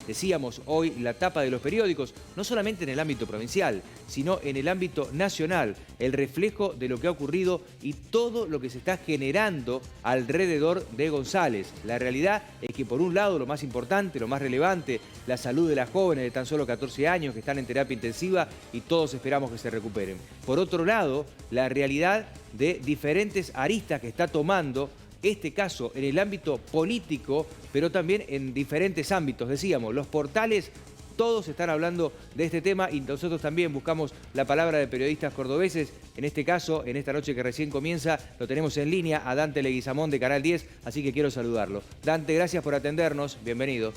decíamos hoy, la tapa de los periódicos, no solamente en el ámbito provincial, sino en el ámbito nacional, el reflejo de lo que ha ocurrido y todo lo que se está generando alrededor de González. La realidad es que por un lado lo más importante, lo más relevante, la salud de las jóvenes de tan solo 14 años que están en terapia intensiva y todos esperamos que se recuperen. Por otro lado, la realidad de diferentes aristas que está tomando este caso en el ámbito político, pero también en diferentes ámbitos. Decíamos, los portales, todos están hablando de este tema y nosotros también buscamos la palabra de periodistas cordobeses. En este caso, en esta noche que recién comienza, lo tenemos en línea a Dante Leguizamón de Canal 10, así que quiero saludarlo. Dante, gracias por atendernos, bienvenido.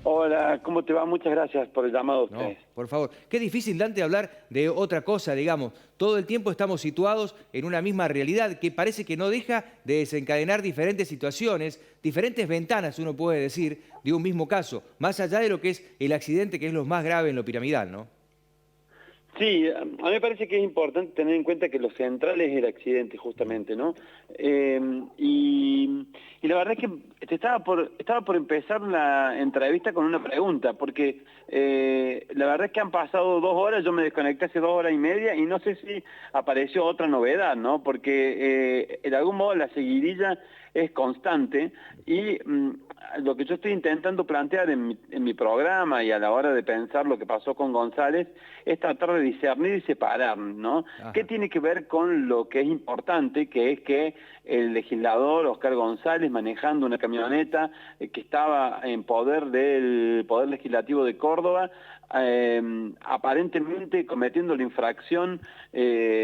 Hola, ¿cómo te va? Muchas gracias por el llamado a ustedes. No, por favor. Qué difícil, Dante, hablar de otra cosa, digamos. Todo el tiempo estamos situados en una misma realidad que parece que no deja de desencadenar diferentes situaciones, diferentes ventanas, uno puede decir, de un mismo caso, más allá de lo que es el accidente, que es lo más grave en lo piramidal, ¿no? Sí, a mí me parece que es importante tener en cuenta que lo central es el accidente, justamente, ¿no? Y la verdad es que estaba por empezar la entrevista con una pregunta, porque la verdad es que han pasado 2 horas, yo me desconecté hace 2 horas y media y no sé si apareció otra novedad, ¿no? Porque de algún modo la seguidilla es constante y lo que yo estoy intentando plantear en mi programa y a la hora de pensar lo que pasó con González es tratar de discernir y separar, ¿no? Ajá. ¿Qué tiene que ver con lo que es importante, que es que el legislador Oscar González, manejando una camioneta que estaba en poder del Poder Legislativo de Córdoba, aparentemente cometiendo la infracción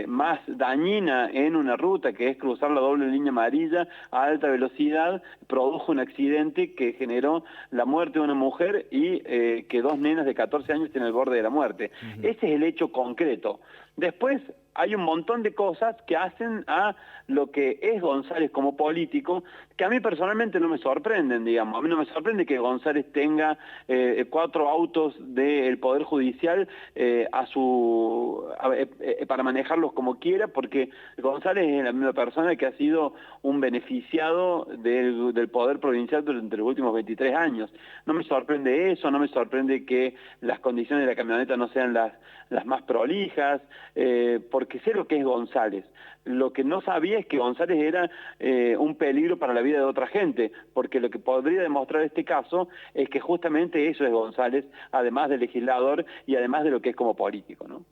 más dañina en una ruta, que es cruzar la doble línea amarilla a alta velocidad, produjo un accidente que generó la muerte de una mujer y que 2 nenas de 14 años estén al borde de la muerte. Ese es el hecho concreto. Después hay un montón de cosas que hacen a lo que es González como político, que a mí personalmente no me sorprenden, digamos. A mí no me sorprende que González tenga 4 autos del Poder Judicial para manejarlos como quiera, porque González es la misma persona que ha sido un beneficiado del Poder Provincial durante los últimos 23 años. No me sorprende eso, no me sorprende que las condiciones de la camioneta no sean las más prolijas, porque sé lo que es González. Lo que no sabía es que González era un peligro para la vida de otra gente, porque lo que podría demostrar este caso es que justamente eso es González, además de legislador y además de lo que es como político, ¿no?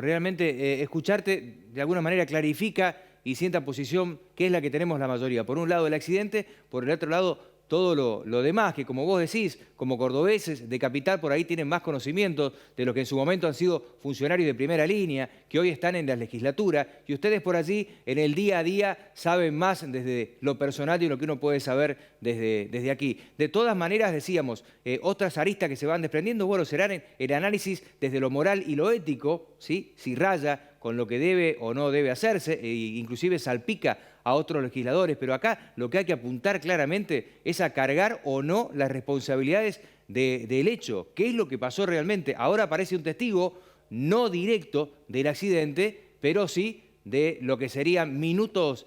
Realmente escucharte de alguna manera clarifica y sienta posición que es la que tenemos la mayoría. Por un lado el accidente, por el otro lado todo lo demás, que como vos decís, como cordobeses de capital por ahí tienen más conocimientos de los que en su momento han sido funcionarios de primera línea, que hoy están en la legislatura, y ustedes por allí en el día a día saben más desde lo personal y lo que uno puede saber desde aquí. De todas maneras, decíamos, otras aristas que se van desprendiendo, bueno, serán el análisis desde lo moral y lo ético, ¿sí? Si raya con lo que debe o no debe hacerse, e inclusive salpica a otros legisladores, pero acá lo que hay que apuntar claramente es a cargar o no las responsabilidades del hecho. ¿Qué es lo que pasó realmente? Ahora aparece un testigo no directo del accidente, pero sí de lo que serían minutos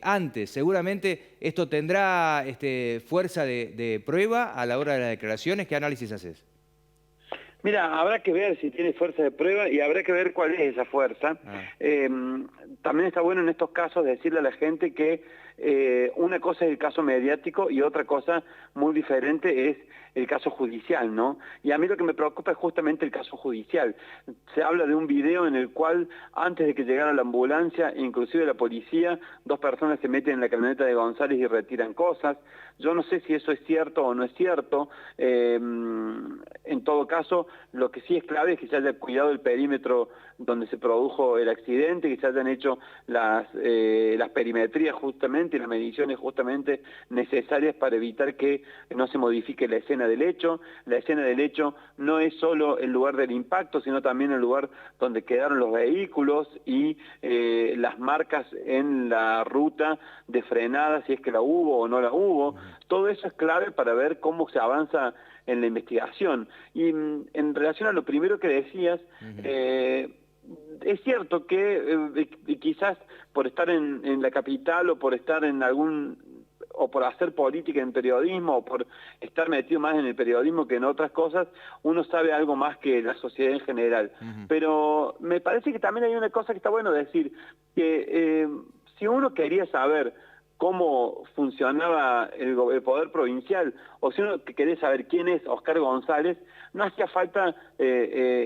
antes. Seguramente esto tendrá fuerza de prueba a la hora de las declaraciones. ¿Qué análisis haces? Mira, habrá que ver si tiene fuerza de prueba y habrá que ver cuál es esa fuerza. También está bueno en estos casos decirle a la gente que una cosa es el caso mediático y otra cosa muy diferente es el caso judicial, ¿no? Y a mí lo que me preocupa es justamente el caso judicial. Se habla de un video en el cual, antes de que llegara la ambulancia, inclusive la policía, 2 personas se meten en la camioneta de González y retiran cosas. Yo no sé si eso es cierto o no es cierto. En todo caso, lo que sí es clave es que se haya cuidado el perímetro donde se produjo el accidente, que se hayan hecho las perimetrías justamente y las mediciones justamente necesarias para evitar que no se modifique la escena del hecho. La escena del hecho no es solo el lugar del impacto, sino también el lugar donde quedaron los vehículos y las marcas en la ruta de frenada, si es que la hubo o no la hubo. Todo eso es clave para ver cómo se avanza en la investigación. Y en relación a lo primero que decías, es cierto que quizás por estar en la capital o por estar en algún o por hacer política en periodismo, o por estar metido más en el periodismo que en otras cosas, uno sabe algo más que la sociedad en general. Pero me parece que también hay una cosa que está bueno decir, que si uno quería saber cómo funcionaba el poder provincial, o si uno quería saber quién es Oscar González, no hacía falta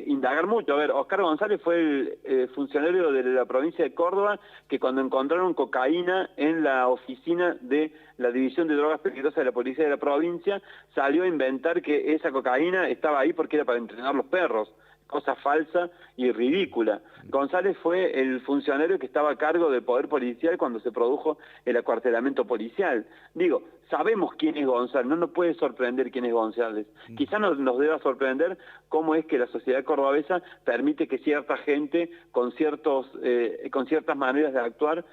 indagar mucho. A ver, Oscar González fue el funcionario de la provincia de Córdoba que cuando encontraron cocaína en la oficina de la División de Drogas Peligrosas de la Policía de la provincia, salió a inventar que esa cocaína estaba ahí porque era para entrenar los perros. Cosa falsa y ridícula. González fue el funcionario que estaba a cargo del poder policial cuando se produjo el acuartelamiento policial. Digo, sabemos quién es González, no nos puede sorprender quién es González. Quizá nos deba sorprender cómo es que la sociedad cordobesa permite que cierta gente con ciertas maneras de actuar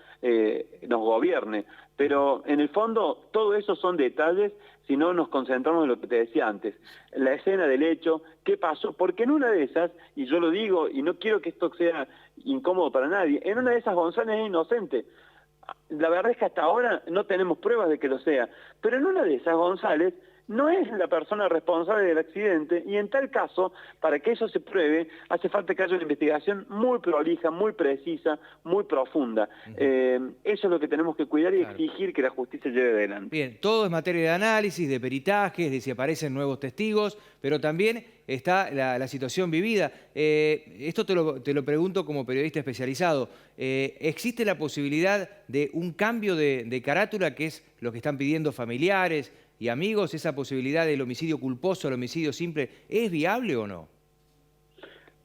nos gobierne. Pero en el fondo todo eso son detalles si no nos concentramos en lo que te decía antes, la escena del hecho, qué pasó, porque en una de esas, y yo lo digo y no quiero que esto sea incómodo para nadie, en una de esas González es inocente. La verdad es que hasta ahora no tenemos pruebas de que lo sea, pero en una de esas González no es la persona responsable del accidente y en tal caso, para que eso se pruebe, hace falta que haya una investigación muy prolija, muy precisa, muy profunda. Eso es lo que tenemos que cuidar y exigir que la justicia lleve adelante. Bien, todo es materia de análisis, de peritajes, de si aparecen nuevos testigos, pero también está la situación vivida. Esto te lo pregunto como periodista especializado. ¿Existe la posibilidad de un cambio de carátula, que es lo que están pidiendo familiares y amigos? ¿Esa posibilidad del homicidio culposo al homicidio simple es viable o no?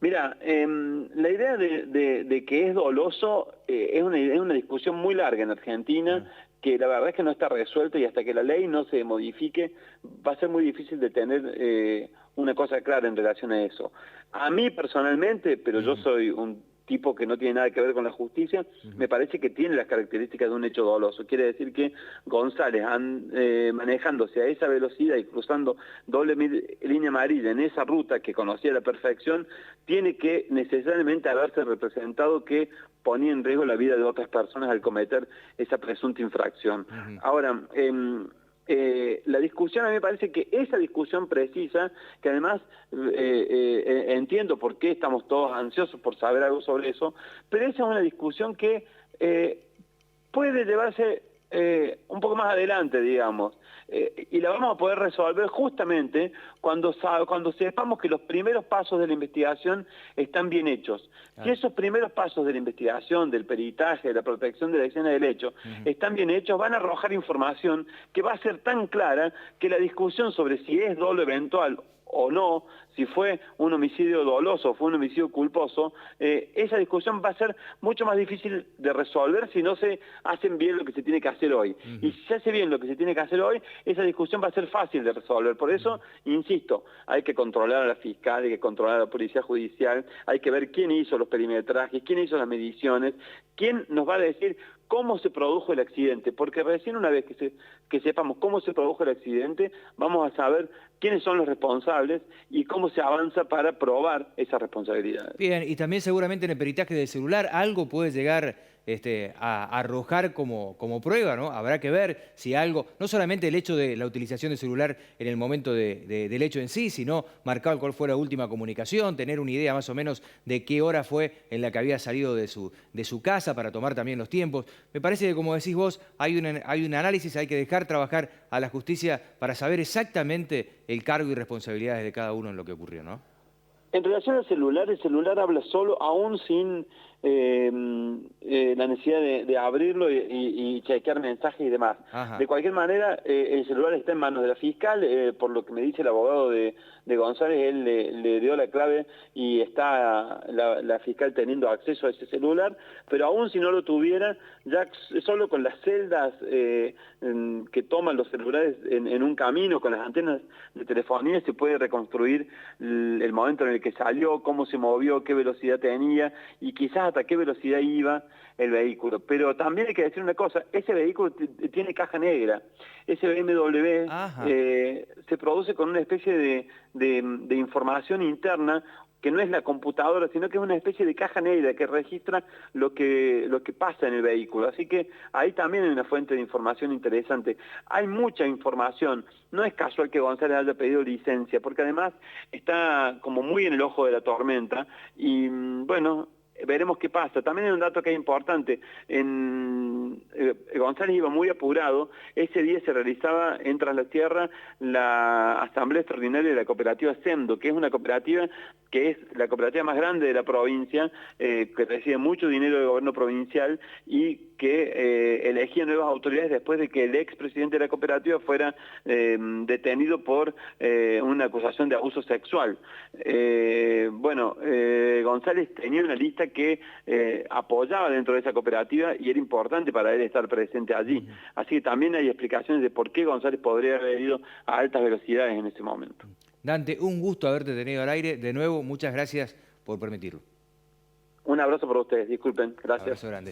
Mira, la idea de que es doloso es una discusión muy larga en Argentina, que la verdad es que no está resuelta y hasta que la ley no se modifique va a ser muy difícil de tener una cosa clara en relación a eso. A mí personalmente, pero yo soy un tipo que no tiene nada que ver con la justicia, me parece que tiene las características de un hecho doloso. Quiere decir que González, manejándose a esa velocidad y cruzando doble línea amarilla en esa ruta que conocía a la perfección, tiene que necesariamente haberse representado que ponía en riesgo la vida de otras personas al cometer esa presunta infracción. Ahora, la discusión, a mí me parece que esa discusión precisa, que además entiendo por qué estamos todos ansiosos por saber algo sobre eso, pero esa es una discusión que puede llevarse un poco más adelante, digamos, y la vamos a poder resolver justamente cuando sepamos que los primeros pasos de la investigación están bien hechos. Si esos primeros pasos de la investigación, del peritaje, de la protección de la escena del hecho, están bien hechos, van a arrojar información que va a ser tan clara que la discusión sobre si es dolo eventual o no, si fue un homicidio doloso o fue un homicidio culposo, esa discusión va a ser mucho más difícil de resolver si no se hacen bien lo que se tiene que hacer hoy. Y si se hace bien lo que se tiene que hacer hoy, esa discusión va a ser fácil de resolver. Por eso, insisto, hay que controlar a la fiscal, hay que controlar a la policía judicial, hay que ver quién hizo los perimetrajes, quién hizo las mediciones, quién nos va a decir cómo se produjo el accidente, porque recién una vez que sepamos cómo se produjo el accidente, vamos a saber quiénes son los responsables y cómo se avanza para probar esa responsabilidad. Bien, y también seguramente en el peritaje del celular algo puede llegar a arrojar como prueba, ¿no? Habrá que ver si algo, no solamente el hecho de la utilización del celular en el momento del hecho en sí, sino marcar cuál fue la última comunicación, tener una idea más o menos de qué hora fue en la que había salido de su casa para tomar también los tiempos. Me parece que, como decís vos, hay un análisis, hay que dejar trabajar a la justicia para saber exactamente el cargo y responsabilidades de cada uno en lo que ocurrió, ¿no? En relación al celular, el celular habla solo, aún sin la necesidad de abrirlo y chequear mensajes y demás. De cualquier manera, el celular está en manos de la fiscal, por lo que me dice el abogado de González, él le dio la clave y está la fiscal teniendo acceso a ese celular, pero aún si no lo tuviera, ya solo con las celdas que toman los celulares en un camino, con las antenas de telefonía, se puede reconstruir el momento en el que salió, cómo se movió, qué velocidad tenía, y quizás hasta qué velocidad iba el vehículo. Pero también hay que decir una cosa, ese vehículo tiene caja negra. Ese BMW se produce con una especie de información interna que no es la computadora, sino que es una especie de caja negra que registra lo que pasa en el vehículo. Así que ahí también hay una fuente de información interesante. Hay mucha información. No es casual que González haya pedido licencia, porque además está como muy en el ojo de la tormenta y, bueno, veremos qué pasa. También hay un dato que es importante. González iba muy apurado. Ese día se realizaba en Tras la Sierra la Asamblea Extraordinaria de la Cooperativa Sendo, que es una cooperativa que es la cooperativa más grande de la provincia, que recibe mucho dinero del gobierno provincial y que elegía nuevas autoridades después de que el expresidente de la cooperativa fuera detenido por una acusación de abuso sexual. González tenía una lista que apoyaba dentro de esa cooperativa y era importante para él estar presente allí. Así que también hay explicaciones de por qué González podría haber ido a altas velocidades en ese momento. Dante, un gusto haberte tenido al aire. De nuevo, muchas gracias por permitirlo. Un abrazo para ustedes, disculpen. Gracias. Abrazo grande.